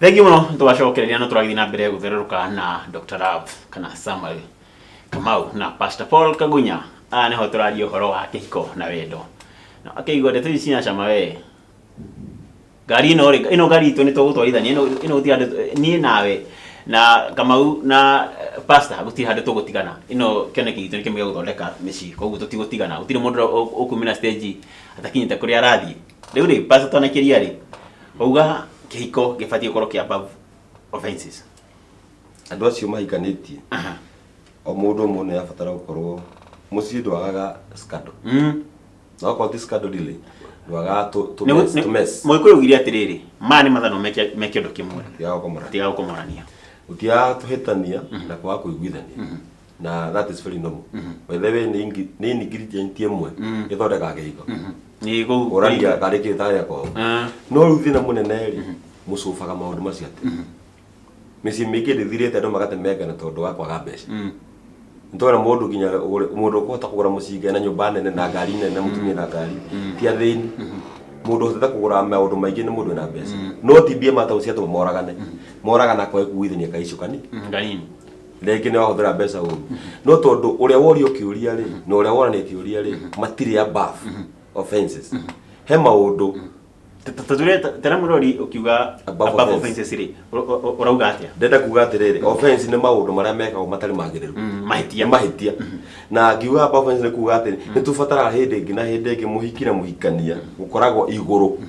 Thank you muno twacokereria no turagithi na mbere guthereruka na Dr. Love kana Samuel Kamau na Pastor Paul Kagunya neho turaria uhoro wa kihiko na wendo na akeigo ndeto ici cia cama we ngari ino ngari itu ni tugutwarithania ino guti handu nie nawe na Kamau na Pastor guti handu tugutigana ino kioneki gitu ni kimwe guthondeka mici koguo tutigutigana gutire mundu ukumina stage atakinyite kuri arathi riu ri Pastor tonakiria ri uga kihiko gibatie gukoro kia above offenses andu acio mahikanitie o mundu umwe ni abatara gukorwo mucii ndwagaga scandal no ko ti scandal ile ndwaga to mess moikuyu giria atiriri mani mathano meke ndo kimwe tiga gukomorania utia tuhitania na kwa kuiguithania na that is very normal by the way ni ingredient imwe ithondeka kihiko ni go orangia kariki tare ko no ruthina munene ri mucubaga maundu macio ati misi mingi ndithirite andu magate mega na tondu wa kwaga mbeca ntona mundu ginya mundu kuhota kugura mucinga na nyumba nene na ngari nene mutumia na ngari ti athini mundu hota kugura maundu maingi ni mundu na mbeca no tibie mata ucia tu moragana kwa kuithania kaicukani nganini leki ne wahuthira mbeca u no tondu uria worio kiuria ri no uria wona kiuria ri matiri above offenses he maundu tature tera murori ukiuga above offenses ri urauga atia ndenda kuga atiriri offense ni maundu maria mekagwo matari magiriru mahitia na ngiuga above offense ni kuga atiri ni tubatara hindi ngi na hindi ngi muhiki na muhikania gukoragwo iguru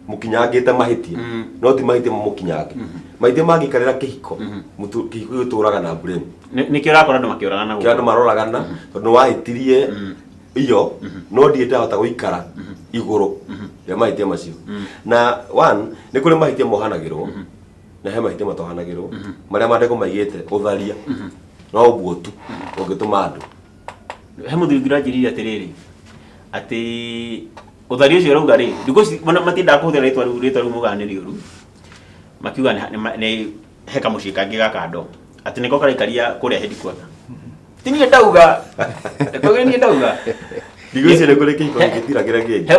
mukinyangite mahitia no ti mahitia mukinyange mahitia magikarira kihiko mutu kihiko gituraga na blame nikio rakora andu makiuragana guko andu maroragana tondu wahitirie iyo no ndienda hota guikara iguru ya mahitia macio na one ni kuri mahitia mohanagirwo na he mahitia matohanagirwo maria mandeko maigite utharia no buotu ungituma andu he muthithira njiriri atiriri ati utharia ucio rauga ri ndiko matinda kuhuthira ritwa muganiri uru makiuga ni heka mucika ngi gakando ati niko karikaria kuria headquarter tinie ndauga togeni ndauga ndigo icio ni kuri kihiko gitira kira kingi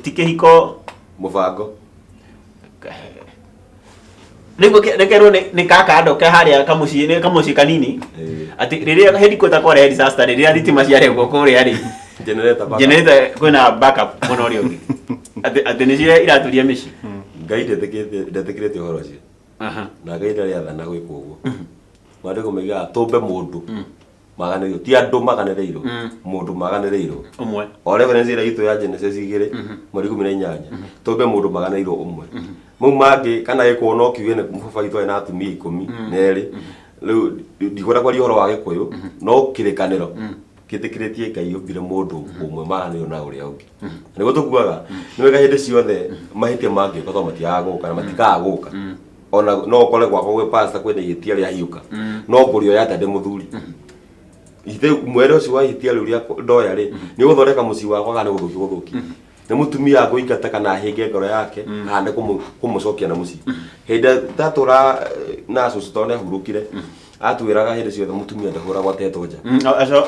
tikihiko mubango nekero ni kakando ke haria kamuci kanini ati riria headquarter kwa disaster riria thitima ciarengwo kuria ri generator kwina backup muno ri ungi ati ni cia iraturia mici ngai ndetekirete uhoro ucio na ngai ndari athana gwika uguo mandiko meiga tumbe mundu maganirio ti andu maganireiro mundu maganireiro umwe o reference ira itu ya Genesis 2 mweri 18 tumbe mundu maganireiro umwe mu mangi kana giko no kiuge ne mufaba itu na atumia 12 riu ndigora kwa rihoro wa gikuyu no kirikaniro kitikiritie ngai ubire mundu umwe maganirio na uria ungi niguo tukuaga ni wega hindi ciothe mahitia mangi ko matiaguka na matikaguka ona no kole gwako gwe pastor kwene yitia ria hiuka no ngurio ya tande muthuri ithe mwere ucio wa hitia ria ndoya ri ni guthondeka muci wakwa kana guthuki ni mutumia guikata kana hinge ngoro yake hande kumucokia na muci hinda tatura na susutone hurukire atwiraga hindi ciothe mutumia ndahura gwatetwo nja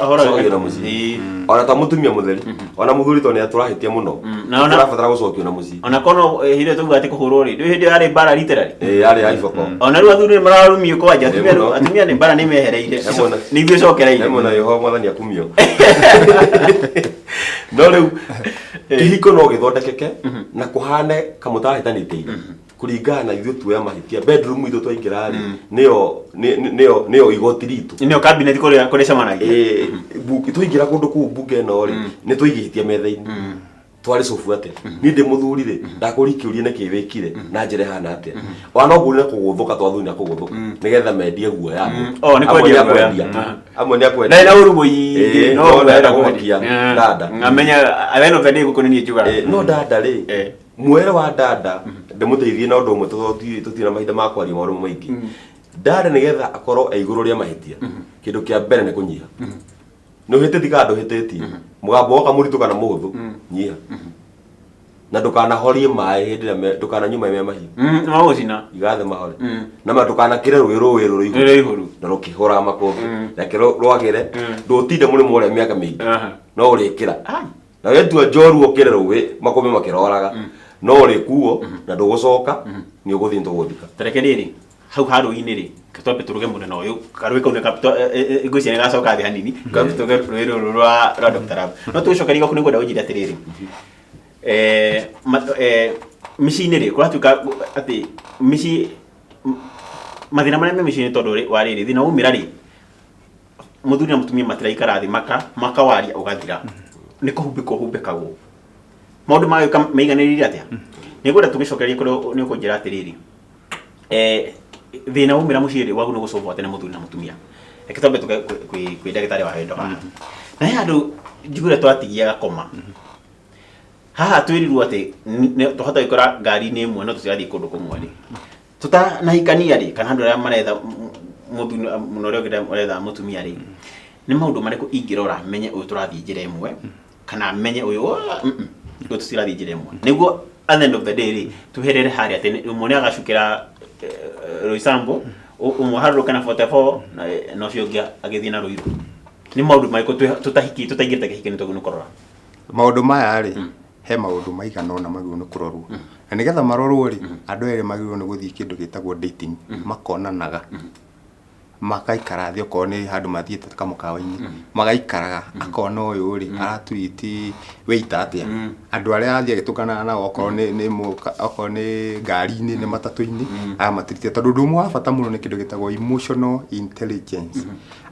ahora na muci ona ta mutumia mutheri ona muthuri to ni aturahitie muno na ona fatara gucokio na muci ona kono hinde tuga ati kuhurwo ri hindi ari bara literally ari aifoko ona ru athuri mararumio kwa aja atumia ni bara ni mehereire ni ithio cokereire hemo na yoho mwathani akumio no riu kihiko no githondekeke na kuhane kamutahitanite kuringana ithu tuya mahitia bedroom ithu twaingira ri nio igoti ritu nio cabinet kuri camanagia buki twaingira kundu ku buke no ri ni twigihitia metha-ini twari sofu ate ni ndi muthuri ri ndakurikiurie ne kiwikire na njere hana ate wana nguri na kuguthuka twathuni na kuguthuka nigetha mendie guo ya ni kwendia amwe ni akwendia na urugo yi no ndaenda kumakia dada ngamenya aveno vende gukunini juga no dada ri mwere wa dada ndemuteithie na undu umwe tutina mahinda ma kwaria maundu maingi dada nigetha akorwo eiguru ria mahitia kindu kia mbere ni kunyiha no hiteti kandu hiteti mugambo woka muritu kana muhuthu nyiha na ndukana horie mai hindi na ndukana nyuma me mahi mawucina igathe mahore na ndukana kire rũĩ ihuru na rukihora makobe na kiro rwagire ndutinde muri more miaka mingi no urikira na wetu njoru okire rũĩ makobe makiroraga no uri kuo na ndugucoka ni uguthi ntuguthika tarekeriri hau haru-ini ri katwape turuge munene uyu karwe kaune kapito igucia ni gacoka thi hanini kapito rwiro rwa Dr. Love no tucoka rigo kunigwa ndawujira atiriri micini ri kuratuka ati mici mathina maria me micini tondu wa riri thina umira ri muthuri na mutumia matiraikara thi makawaria ugathira ni kuhumbikagu maundu mayo meiganirire atia nigwenda tugicokeria kuri ni kunjira atiriri thina umira muciri wagu ni gucumba tene muthuri na mutumia ekitombe tuke kwi ndagitari wa wendo haha na he andu njugure twatigia gakoma haha twirirwo ati tuhota ikora ngari ni imwe no tusigathi kundu kumwe ri tutanahikania ri kana andu aria maretha muthuri munorio giretha mutumia ri ni maundu mariku ingirora menye uyu turathi njira imwe kana menye uyu tutirathi njira imwe niguo at the end of the day ri tuherere haria ati umwe agacukira Roysambu umuharuka na 44 na cio ngia agithii na Ruiru ni maundu maiko tutaingirite kihiki ni tugu nukorora maundu maya ri he maundu maigana ona magiu ni kurorwo na nigetha marorwo ri andu eri magiu ni guthii kindu gitagwo dating makonanaga makaikara thi okorwo ni handu mathiete kamukawa-ini magaikaraga akona uyu ri araturiti waiter atia andu aria athie gitukana na okorwo ni ngari-ini ni matatu-ini amatirite tondu ndumu wa bata muno ni kindu gitagwo emotional intelligence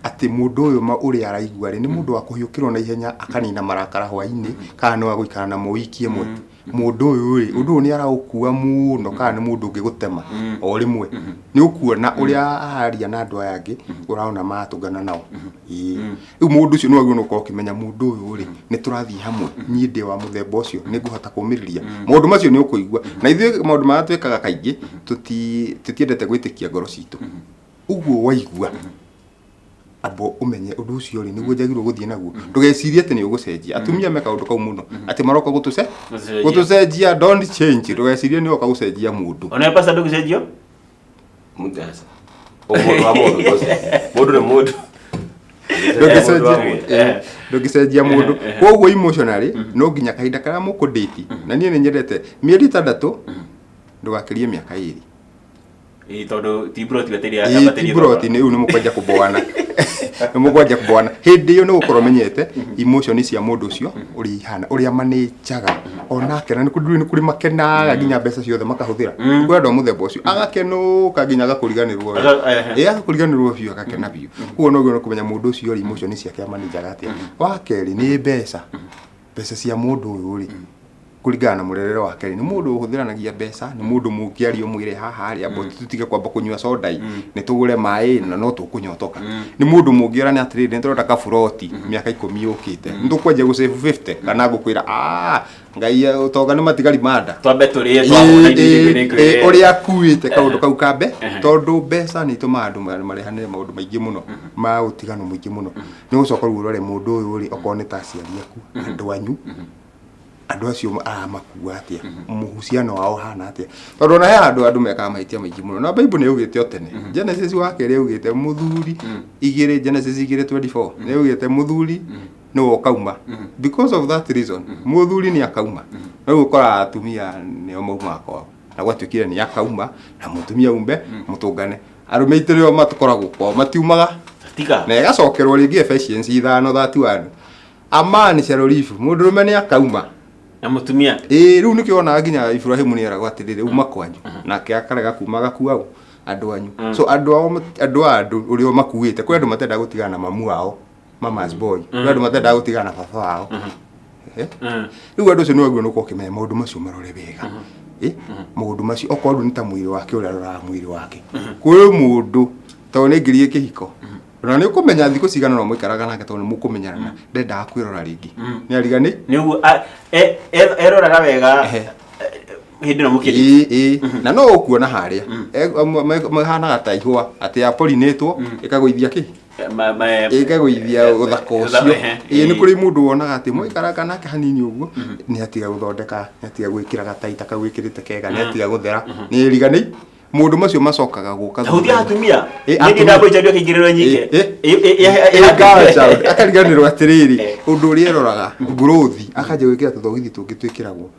ati mundu uyu uri araigua ri ni mundu wa kuhiukirwo na ihenya akanina marakara hwa-ini kana no aguikara na muwiki imwe mundu uyu ri undu ni araukua muno kana ni mundu ngigutema o rimwe ni ukuona uria aharia na andu aya angi uraona matungana nao riu mundu ucio no agu no kokimenya mundu uyu ri ni turathi hamwe nie ndi wa muthemba ucio ni nguhota kumiriria mundu macio ni ukuigua na ithuĩ maundu mara twikaga kaingi tutiendete gwitikia ngoro citu uguo waigua abo umenye undu ucio ri niguo njagirwo guthie naguo ndugecirie ati ni ugucenjia atumia meka undu kau muno ati maroka gutucenjia don't change ndugecirie ni oka gucenjia mundu ona pasa ndugucenjio mutasa mundu wa mundu ni mundu ndugicenjia mundu koguo emotionally no nginya kahinda karia mukudate na nie ni nyendete mieri 6 ndugakirie miaka 2 tondu tibroti bateria abateria tibroti ni unu mukwenja kuboana mukwenja kuboana hindi yo ni gukorwo menyete emotion cia mundu ucio uri hana uria manejaga onake na ni kuri makenaga nginya mbeca ciothe makahuthira kwi andu muthemba ucio agakenuka nginya agakuriganirwo agakuriganirwo biu agakena biu kuo no kumenya mundu ucio ri emotion ciake manejaga atia wa keri ni mbeca cia mundu uyu ri kuringana na murerere wake ni mundu uhuthiranagia mbeca ni mundu mukiario mwire haha ari abo tutige kwamba kunywa soda ni tugure mai na no tukunyotoka ni mundu mungiora ni atiri ni turota ka furoti miaka 10 yukite ndukwenje gu save 50 kana gukwira ngai utonga ni matigari manda twambe turie twahuna ndi uri akuite kaundu kau kambe tondu mbeca ni tuma andu marehanire maundu maingi muno ma utigano mwingi muno ni gucoka urore mundu uyu uri okone ta aciari aku andu anyu andu acio makua atia muhusiano wao hana atia tondu na he andu mekaga mahitia maingi muno na Bible ni yugite o tene Genesis wake ri yugite muthuri igire Genesis 24 ni yugite muthuri no kauma because of that reason muthuri ni akauma no ukora atumia ni o mauma kwao na gwatuikire ni akauma na mutumia umbe mutungane arume itirio matukoragwo kwao matiumaga tika na igacokerwo ringi Ephesians 5:31 a man shall live mundurume ni akauma na mutumia riu nikiona nginya Ibrahimu ni eragwo atirire uma kwanyu nake akarega kumaga kuau andu anyu so andu urio makuite kwi andu matenda gutigana na mamu wao mama's boy kwi andu matenda gutigana na baba wao riu andu cio no aguo nuko kimenya maundu macio marore wega maundu macio okorwo ni ta mwiri wake uria rora mwiri wake kwi mundu to ni ngirie kihiko na ni ukumenya thiku cigana no muikaraga nake tondu mukumenyana ndenda kwirora ringi ni arigani ni uguo eroraga wega hindi no mukiri na no ukuona haria mahana ta ihwa ati apolinetwo ikaguithia ki ikaguithia uthaka ucio ni kuri mundu wonaga ati muikaraga nake hanini uguo ni atiga guthondeka ni atiga gwikira gataita kawikirite kega ni atiga guthera ni rigani mundu macio macokaga guka huthia atumia ni ndabo ijario kingiriro nyike akariganirwo atiriri undu uri eroraga growth akaje gwikira tuthogithi tungitwikiragwo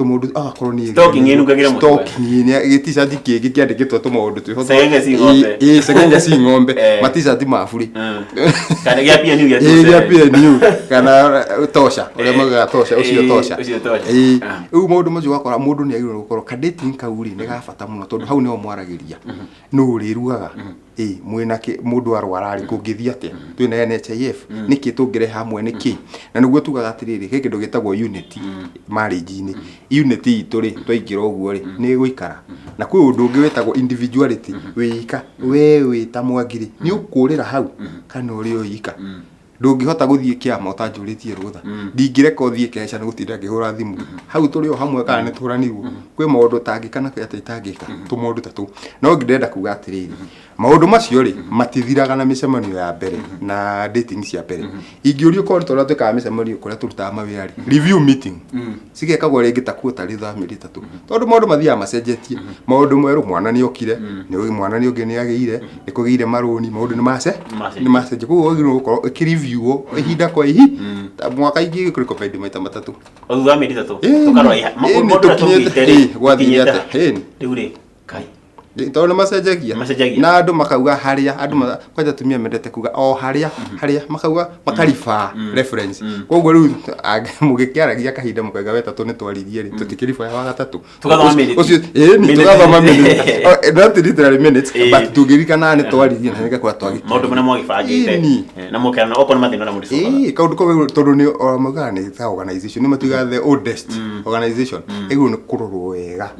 tumudu akorwo ni stalking inu kagira mutu stalking ni giti-shirt kĩngĩ kĩandĩkĩtwo tũmaũndũ twĩho Segenge si ng'ombe. segenge si ng'ombe mati-shirt maburi kana gĩa PNU gĩa gĩa PNU kana tosha ũrĩa maugaga tosha ũcio tosha rĩu maũndũ macio wakora mũndũ nĩ agĩrĩirwo gũkorwo ka dating kauri nĩ gabata mũno tondũ hau nĩho mwaragĩria nũ ũrĩrugaga mwĩna mũndũ arwara rĩ kũngĩthiĩ atĩa twĩna NHIF nĩkĩ tũngĩrehe hamwe nĩkĩ na nĩguo tugaga atĩrĩrĩ he kĩndũ gĩtagwo unity marriage-inĩ unity itũ rĩ twaingĩra ũguo rĩ nĩ gũikara na kwĩ ũndũ ũngĩ wĩtagwo individuality wĩika we wĩta Mwangi nĩ ũkũrĩra hau kana ũrĩ ũika ndũngĩhota gũthiĩ kĩama ũtanjũrĩtie rũtha ndingĩreka ũthiĩ keca nĩ gũtinda ngĩhũra thimũ hau tũrĩ o hamwe kana nĩ tũranirwo kwĩ maũndũ tangĩka na atĩ itangĩka tũmaũndũ tatũ no ngĩenda kuga atĩrĩrĩ maũndũ macio rĩ matithiraga na mĩcemanio ya mbere na dating cia mbere ingĩũrio korwo tũrĩa twĩkaga mĩcemanio kũrĩa tũrutaga mawĩra rĩ review meeting cigekagwo rĩngĩ ta kuota rĩtha mĩeri tatũ tondũ maũndũ mathiaga macenjetie maũndũ mwerũ mwana nĩ okire nĩ mwana nĩ ũngĩ nĩ agĩire nĩ kũgĩire marũni maũndũ nĩ macenjie koguo wagĩrĩirwo gũkorwo ũkĩreview ihinda kwa ihinda mwaka ingĩ recommend maita matatũ thutha mĩeri tatũ tukarora mũndũ tũkinyĩte gwathire atĩa rĩu rĩ kai tondũ nĩ macenjagia na andũ makauga harĩa andũ kwanja tumia mendete kuga o harĩa makauga makariba reference koguo rĩu mũgĩkĩaragia kahinda mũkaiga wetatũ nĩ twaririe rĩ tũtikĩriba ya wagatatũ tugathoma minutes ũcio nĩ tugathoma minutes not literally minutes but tũngĩrikana nĩ twaririe na nĩgakora twagĩkĩra maũndũ marĩa mwagĩbangĩte na mũkĩrana okorwo nĩ mathĩna na mũrĩcoka kaũndũ kau tondũ nĩ maugaga nĩ ta organization nĩ matugaga the oldest organization ĩguo nĩ kũrorwo wega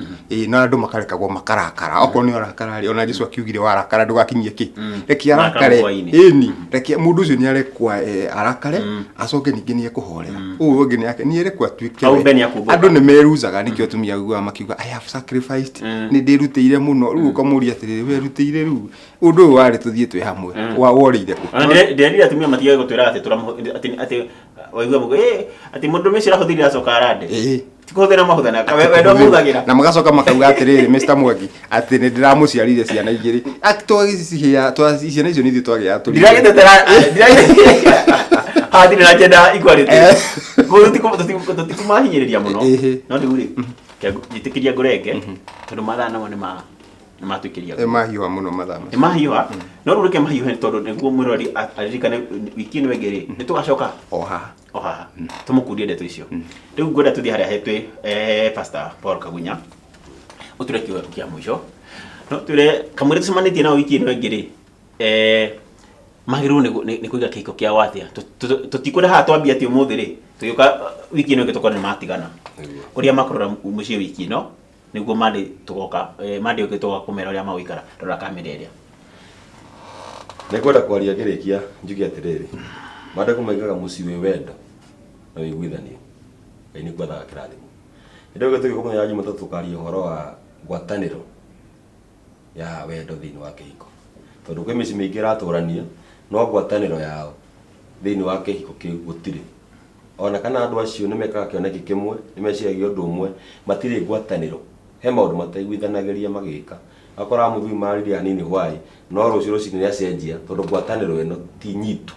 na andũ makarekagwo makarakara ni arakara ona Jesu akiugire warakara ndugakinyie ki reki arakare reki mundu ucio ni arekwa arakare acoke ningi ni ekuhorera uyu ungi ni yake ni arekwa tuike andu ni meruzaga nikio tumia guwa makiuga I have sacrificed ni ndirutĩire muno riu ukamuria atiriri we rutĩire riu undu uyu wari tuthie twi hamwe wa worire ku ndirira atumia matigaga gutwira ati waigua mugo ati mundu mecira huthiri acoka arande tikuthira mahuthana wendo muthagira na magacoka makauga atiriri Mr Mwangi ati ni ndiramuciarire ciana igiri ati twagicihia ciana icio ni twagĩa turi ndiragitetera hathire na jenda equality tutimahinyĩrĩria muno no rĩu rĩ njĩtĩkĩria ngũrenge tondũ mathaa namo nĩ matwĩkĩria mahiũha mũno mathaa nĩ mahiũha no rĩu reke mahiũhe tondũ nĩguo mwĩrori aririkane wiki ĩno ĩngĩ rĩ nĩ tũgacoka o haha tũmũkundie ndeto icio rĩu ngwenda tũthiĩ harĩa hetwĩ Pastor Paul Kagunya ũtũre kĩoya kĩa mũico no twĩre kamwĩra tũcemanĩtie nao wiki ĩno ĩngĩ rĩ magĩrĩirwo nĩ kũiga kĩhiko kĩao atĩa tũtikũrĩ haha twambia atĩ ũmũthĩ rĩ tũgĩũka wiki ĩno ĩngĩ tũkorwo nĩ matigana ũrĩa makũrora mũciĩ wiki ĩno nĩguo Monday tũgoka Monday ũngĩ tũgoka kũmera ũrĩa magũikara rora kamera ĩrĩa nĩngwenda kwaria ngĩrĩkia njuge atĩrĩrĩ Monday kũmaigaga mũciĩ wĩ wendo na wĩiguithanie Ngai nĩ gwathaga kĩrathimo hĩndĩ ĩyo tũgĩkomenya Jumatatu tũkaria ũhoro wa ngwatanĩro ya wendo thĩinĩ wa kĩhiko tondũ kwĩ mĩciĩ mĩingĩ ĩratũrania no ngwatanĩro yao thĩinĩ wa kĩhiko kĩu gũtirĩ ona kana andũ acio nĩ mekaga kĩoneki kĩmwe nĩ meciragia ũndũ ũmwe matirĩ ngwatanĩro he maũndũ mataiguithanagĩria magĩka akora mũthuri marĩria hanini hwaĩ no rũciũ rũcinĩ nĩ acenjia tondũ ngwatanĩro ĩno ti nyitu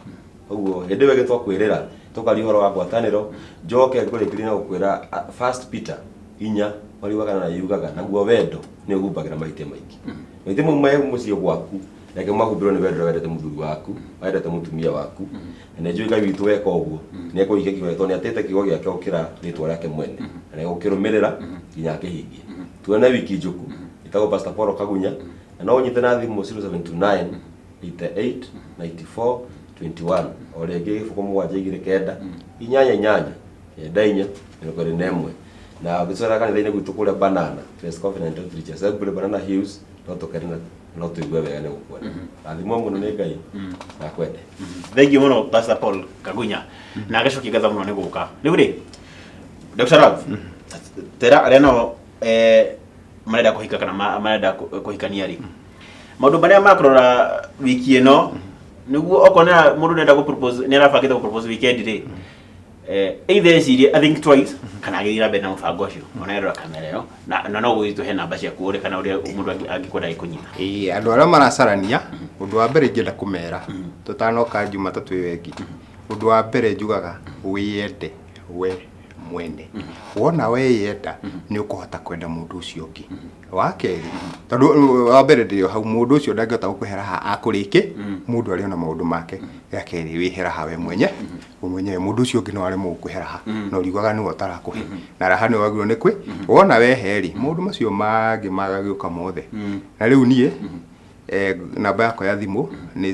ũguo hĩndĩ ĩyo twakwĩrĩra tũkaria ũhoro wa ngwatanĩro njoke ngũrĩkĩrie na gũkwĩra 1 Peter 4:20 na yugaga naguo wendo nĩ ũgumbagĩra mahĩtia maingĩ mahĩtia mau me mũciĩ gwaku reke mahumbĩrwo nĩ wendo wendete mũthuri waku wendete mũtumia waku na nĩ njũĩ Ngai witũ weka ũguo nĩ ekũhingia kiugo tondũ nĩ atĩte kiugo gĩake gũkĩra rĩtwa rĩake mwene na nĩ gũkĩrũmĩrĩra nginya akĩhingie tuone wiki njũku ĩtagwo Pastor Paul Kagunya na no ũnyite na thimũ 0729 88 94 21 o rĩngĩ gĩbũkũ 729 888 na ũgĩcora kanitha-inĩ gwitũ kũrĩa Banana First Covenant Outreach kũrĩa Banana Hills no tũkĩrĩ no tũigue wega nĩ gũkuona rathimo mũno nĩ Ngai na kwende thank you mũno Pastor Paul Kagunya na agacokia ngatho mũno nĩ gũka rĩu rĩ Dr. Rav tera arĩa nao marenda kũhika kana marenda kũhikania rĩ maũndũ marĩa makũrora wiki ĩno nĩguo okorwo mũndũ nenda gũ-propose nĩ arabangĩte gũ-propose weekend rĩ either ecirie I think twice kana agĩthiĩ na mbere na mũbango ũcio ona erora kamera ĩyo na no gũgĩtũhe namba ciaku ũrĩ kana ũrĩa mũndũ angĩkwenda gĩkũnyita andũ arĩa maracarania ũndũ wa mbere ingĩenda kũmera tũtanoka Jumatatu ĩyo ĩngĩ ũndũ wa mbere njugaga wĩyende we mwene wona weyenda nĩ ũkũhota kwenda mũndũ ũcio ũngĩ wa kerĩ tondũ wa mbere ndĩrĩ hau mũndũ ũcio ndangĩhota gũkũhera ha akũrĩke mũndũ arĩ ona maũndũ make ya kerĩ wĩhera hawe mwenyewe mũndũ ũcio ũngĩ no aremwo gũkũhera ha na ũriguaga nĩwe ũtarakũhe na raha nĩ wagĩrĩirwo nĩ kwĩ wona wehe-rĩ maũndũ macio mangĩ magagĩũka mothe na rĩu niĩ namba yakwa ya thimũ nĩ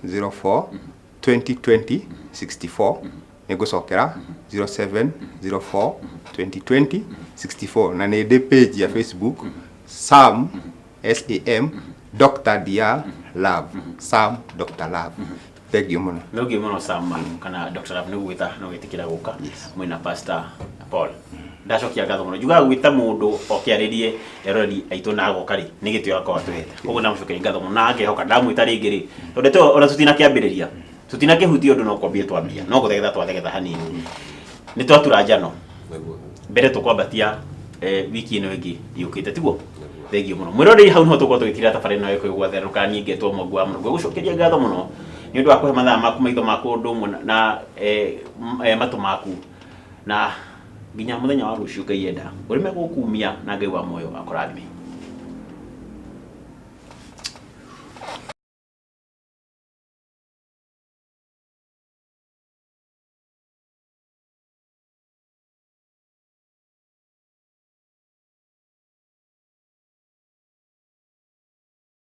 0704 2020 64 nĩngũcokera 0704 2020 64 na nĩ ndĩ page ya Facebook Sam SAM Dr. Dr. Love Sam Dr. Love thengiũ mũno Thengiũ mũno Sam kana Dr. Love nĩ gwĩta no gwĩtĩkĩra gũka mwĩna Pastor Paul ndacokia ngatho mũno njugaga gwĩta mũndũ okĩarĩrie erori aitũ na agoka-rĩ nĩ gĩtĩo akwa twete ũguo ndamũcokeria ngatho mũno na ngehoka ndamwĩta rĩngĩ-rĩ tondũ ona tutinakĩambĩrĩria tutinakĩhutia ũndũ no kwambia twambia no gũthegetha twathegetha hanini nĩ twatura njano mbere tũkwambatia wiki ĩno ĩngĩ yũkĩte tiguo thengiũ mũno mwĩrorei hau niho tũkorwo tũgĩkĩra tabarĩra ĩno ĩkwĩgwatherũka nĩngetwo Mwangũ wa Mũrũngũ gũcokeria ngatho mũno nĩ ũndũ wa kũhe mathaa maku maitho maku ũndũ ũmwe na matũ maku na nginya mũthenya wa rũciũ Ngai enda ũrĩme gũkumia na Ngai wa muoyo akũrathime.